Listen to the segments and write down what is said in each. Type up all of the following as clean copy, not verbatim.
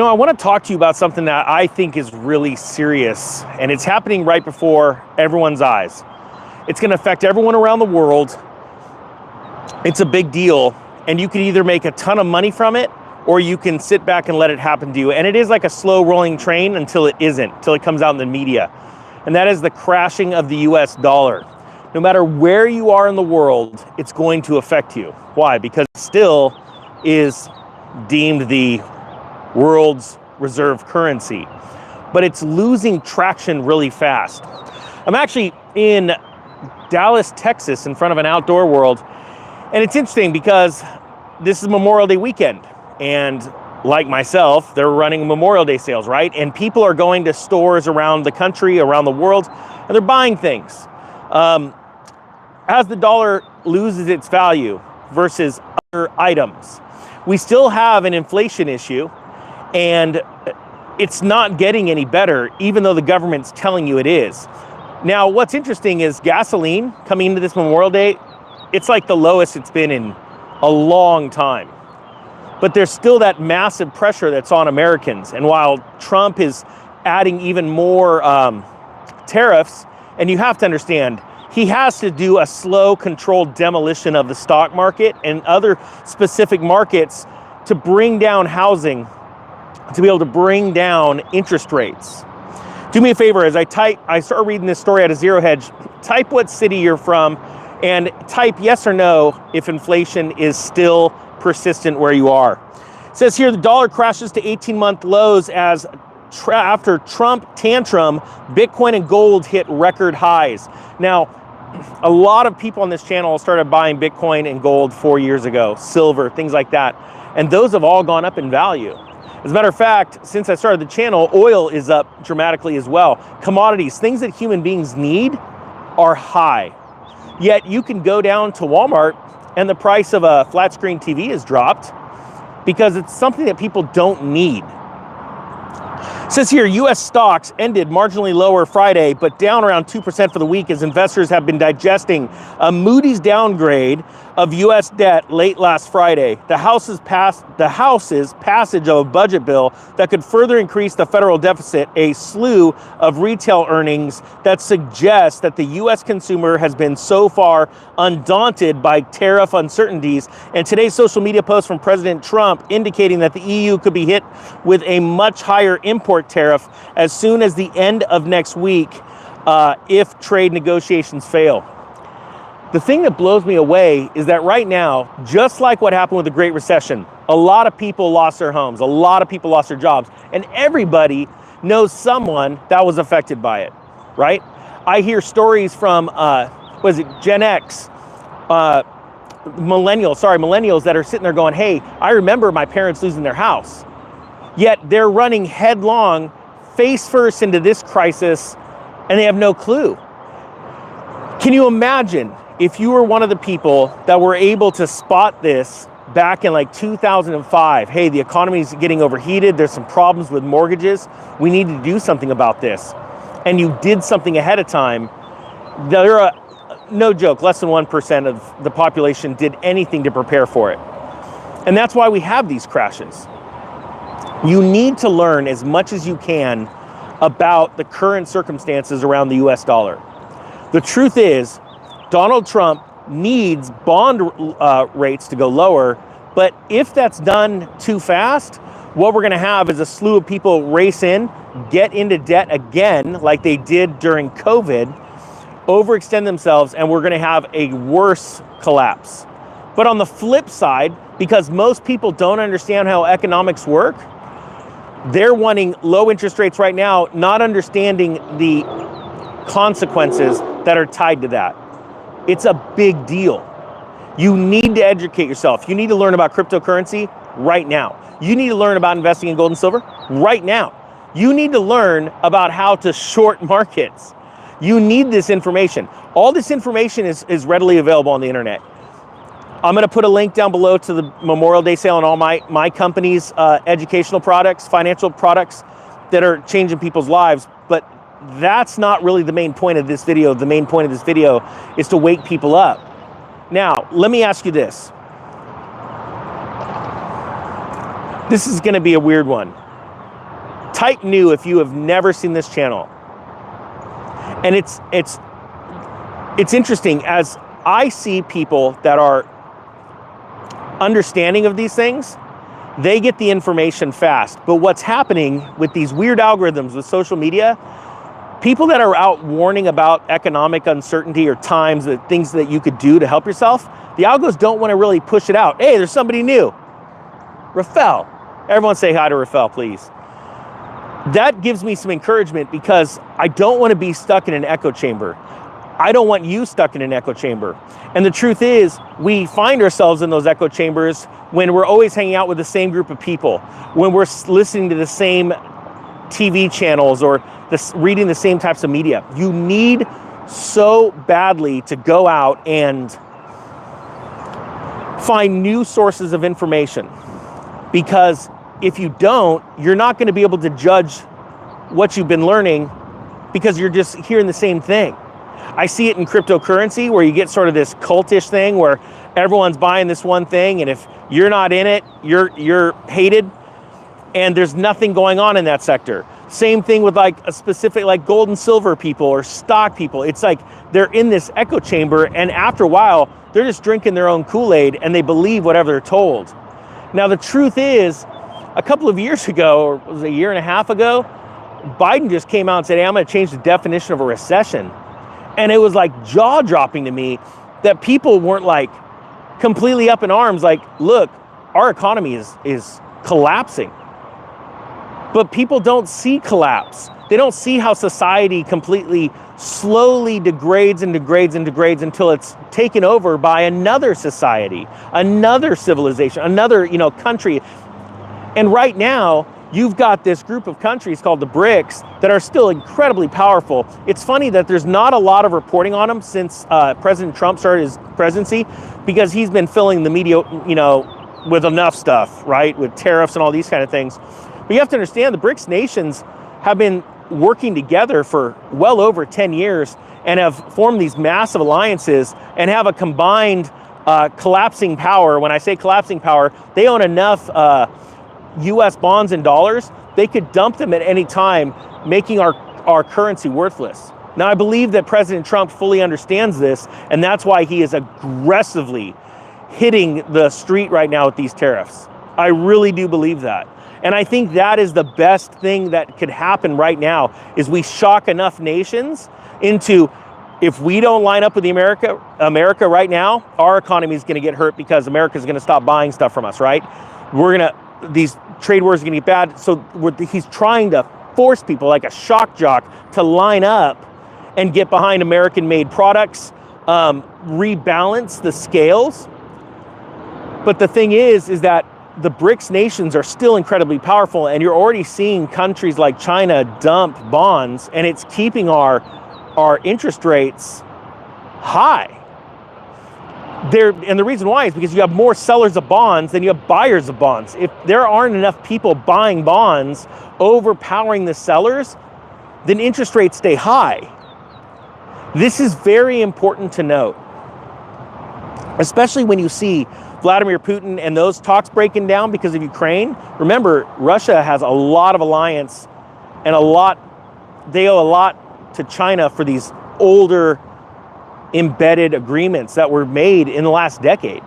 I want to talk to you about something that I think is really serious, and it's happening right before everyone's eyes. It's going to affect everyone around the world. It's a big deal, and you can either make a ton of money from it, or you can sit back and let it happen to you. And it is like a slow rolling train until it isn't, until it comes out in the media. And that is the crashing of the US dollar. No matter where you are in the world, it's going to affect you. Why? Because it still is deemed the world's reserve currency, but it's losing traction really fast. I'm actually in Dallas, Texas, in front of an Outdoor World, and it's interesting because this is Memorial Day weekend, and like myself, they're running Memorial Day sales, right? And people are going to stores around the country, around the world, and they're buying things. As the dollar loses its value versus other items, we still have an inflation issue, and it's not getting any better, even though the government's telling you it is. Now, what's interesting is gasoline coming into this Memorial Day, it's like the lowest it's been in a long time. But there's still that massive pressure that's on Americans. And while Trump is adding even more tariffs, and you have to understand, he has to do a slow, controlled demolition of the stock market and other specific markets to bring down housing, to be able to bring down interest rates. Do me a favor, as I start reading this story out of Zero Hedge, type what city you're from and type yes or no if inflation is still persistent where you are. It says here the dollar crashes to 18-month lows as after Trump tantrum, Bitcoin and gold hit record highs. Now, a lot of people on this channel started buying Bitcoin and gold 4 years ago, silver, things like that. And those have all gone up in value. As a matter of fact, since I started the channel, oil is up dramatically as well. Commodities, things that human beings need, are high. Yet you can go down to Walmart and the price of a flat screen TV is dropped because it's something that people don't need. It says here, U.S. stocks ended marginally lower Friday, but down around 2% for the week as investors have been digesting a Moody's downgrade of U.S. debt late last Friday. The House's passage of a budget bill that could further increase the federal deficit, a slew of retail earnings that suggests that the U.S. consumer has been so far undaunted by tariff uncertainties. And today's social media post from President Trump indicating that the EU could be hit with a much higher import tariff as soon as the end of next week if trade negotiations fail. The thing that blows me away is that right now, just like what happened with the Great Recession, a lot of people lost their homes, a lot of people lost their jobs, and everybody knows someone that was affected by it, right? I hear stories from, Gen X, millennials that are sitting there going, hey, I remember my parents losing their house. Yet they're running headlong, face first into this crisis, and they have no clue. Can you imagine if you were one of the people that were able to spot this back in like 2005? Hey, the economy's getting overheated. There's some problems with mortgages. We need to do something about this. And you did something ahead of time. No joke, less than 1% of the population did anything to prepare for it. And that's why we have these crashes. You need to learn as much as you can about the current circumstances around the US dollar. The truth is, Donald Trump needs bond rates to go lower, but if that's done too fast, what we're gonna have is a slew of people race in, get into debt again, like they did during COVID, overextend themselves, and we're gonna have a worse collapse. But on the flip side, because most people don't understand how economics work, they're wanting low interest rates right now, not understanding the consequences that are tied to that. It's a big deal. You need to educate yourself. You need to learn about cryptocurrency right now. You need to learn about investing in gold and silver right now. You need to learn about how to short markets. You need this information. All this information is readily available on the internet. I'm gonna put a link down below to the Memorial Day sale on all my company's educational products, financial products that are changing people's lives. But that's not really the main point of this video. The main point of this video is to wake people up. Now, let me ask you this. This is gonna be a weird one. type new if you have never seen this channel. And it's interesting, as I see people that are understanding of these things, they get the information fast. But what's happening with these weird algorithms with social media, people that are out warning about economic uncertainty or times, the things that you could do to help yourself, the algos don't want to really push it out. Hey, there's somebody new. Rafael. Everyone say hi to Rafael, please. That gives me some encouragement, because I don't want to be stuck in an echo chamber. I don't want you stuck in an echo chamber. And the truth is, we find ourselves in those echo chambers when we're always hanging out with the same group of people, when we're listening to the same TV channels or reading the same types of media. You need so badly to go out and find new sources of information, because if you don't, you're not going to be able to judge what you've been learning, because you're just hearing the same thing. I see it in cryptocurrency, where you get sort of this cultish thing where everyone's buying this one thing, and if you're not in it, you're hated, and there's nothing going on in that sector. Same thing with like a specific, like gold and silver people or stock people. It's like they're in this echo chamber, and after a while, they're just drinking their own Kool-Aid and they believe whatever they're told. Now, the truth is, a couple of years ago, or was it a year and a half ago, Biden just came out and said, hey, I'm going to change the definition of a recession. And it was like jaw-dropping to me that people weren't like completely up in arms, like, look, our economy is collapsing. But people don't see collapse. They don't see how society completely slowly degrades and degrades and degrades until it's taken over by another society, another civilization, another, country. And right now, you've got this group of countries called the BRICS that are still incredibly powerful. It's funny that there's not a lot of reporting on them since President Trump started his presidency, because he's been filling the media, with enough stuff, right? With tariffs and all these kind of things. But you have to understand, the BRICS nations have been working together for well over 10 years and have formed these massive alliances and have a combined collapsing power. When I say collapsing power, they own enough US bonds and dollars, they could dump them at any time, making our currency worthless. Now, I believe that President Trump fully understands this, and that's why he is aggressively hitting the street right now with these tariffs. I really do believe that. And I think that is the best thing that could happen right now, is we shock enough nations into, if we don't line up with the America right now, our economy is going to get hurt, because America is going to stop buying stuff from us, right? These trade wars are going to get bad. So he's trying to force people like a shock jock to line up and get behind American-made products, rebalance the scales. But the thing is that the BRICS nations are still incredibly powerful, and you're already seeing countries like China dump bonds, and it's keeping our interest rates high. And the reason why is because you have more sellers of bonds than you have buyers of bonds. If there aren't enough people buying bonds, overpowering the sellers, then interest rates stay high. This is very important to note, especially when you see Vladimir Putin and those talks breaking down because of Ukraine. Remember, Russia has a lot of alliance, and they owe a lot to China for these older embedded agreements that were made in the last decade.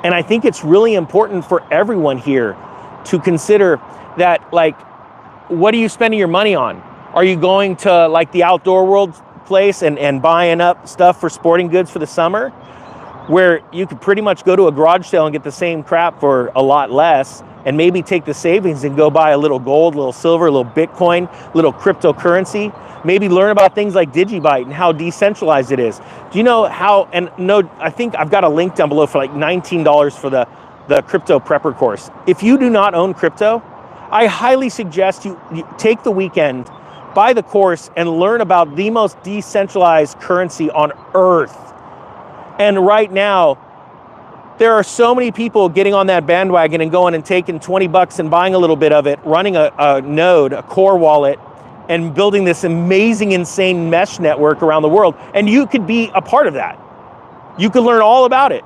And I think it's really important for everyone here to consider that, like, what are you spending your money on? Are you going to like the Outdoor World place and buying up stuff for sporting goods for the summer, where you could pretty much go to a garage sale and get the same crap for a lot less, and maybe take the savings and go buy a little gold, a little silver, a little Bitcoin, a little cryptocurrency? Maybe learn about things like Digibyte and how decentralized it is. Do you know how, I think I've got a link down below for like $19 for the crypto prepper course. If you do not own crypto, I highly suggest you take the weekend, buy the course, and learn about the most decentralized currency on earth. And right now, there are so many people getting on that bandwagon and going and taking $20 and buying a little bit of it, running a node, a core wallet, and building this amazing, insane mesh network around the world. And you could be a part of that. You could learn all about it,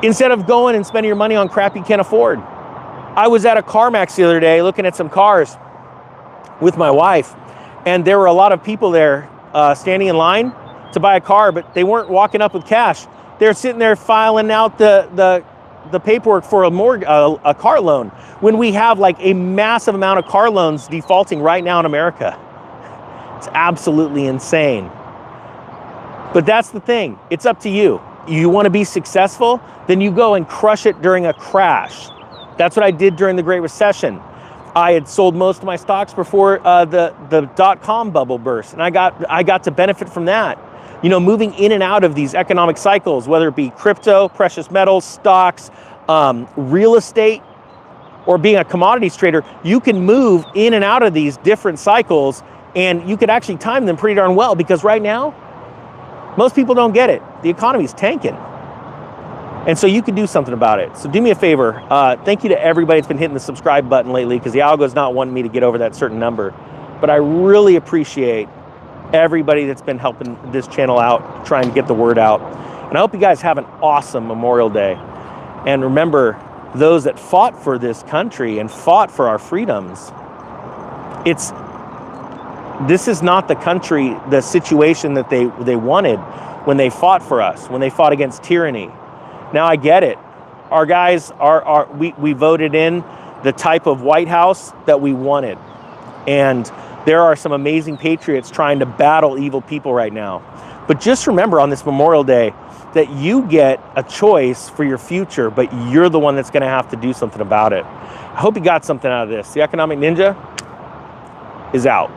instead of going and spending your money on crap you can't afford. I was at a CarMax the other day looking at some cars with my wife, and there were a lot of people there standing in line to buy a car, but they weren't walking up with cash. They're sitting there filing out the paperwork for a car loan, when we have like a massive amount of car loans defaulting right now in America. It's absolutely insane. But that's the thing. It's up to you. You want to be successful? Then you go and crush it during a crash. That's what I did during the Great Recession. I had sold most of my stocks before the dot-com bubble burst, and I got to benefit from that. You know, moving in and out of these economic cycles, whether it be crypto, precious metals, stocks, real estate, or being a commodities trader, you can move in and out of these different cycles, and you could actually time them pretty darn well, because right now, most people don't get it. The economy's tanking. And so you can do something about it. So do me a favor. Thank you to everybody that's been hitting the subscribe button lately, because the algo's not wanting me to get over that certain number. But I really appreciate everybody that's been helping this channel out, trying to get the word out. And I hope you guys have an awesome Memorial Day. And remember, those that fought for this country and fought for our freedoms, this is not the country, the situation that they wanted when they fought for us, when they fought against tyranny. Now I get it. Our guys we voted in the type of White House that we wanted. And there are some amazing patriots trying to battle evil people right now. But just remember on this Memorial Day that you get a choice for your future, but you're the one that's going to have to do something about it. I hope you got something out of this. The Economic Ninja is out.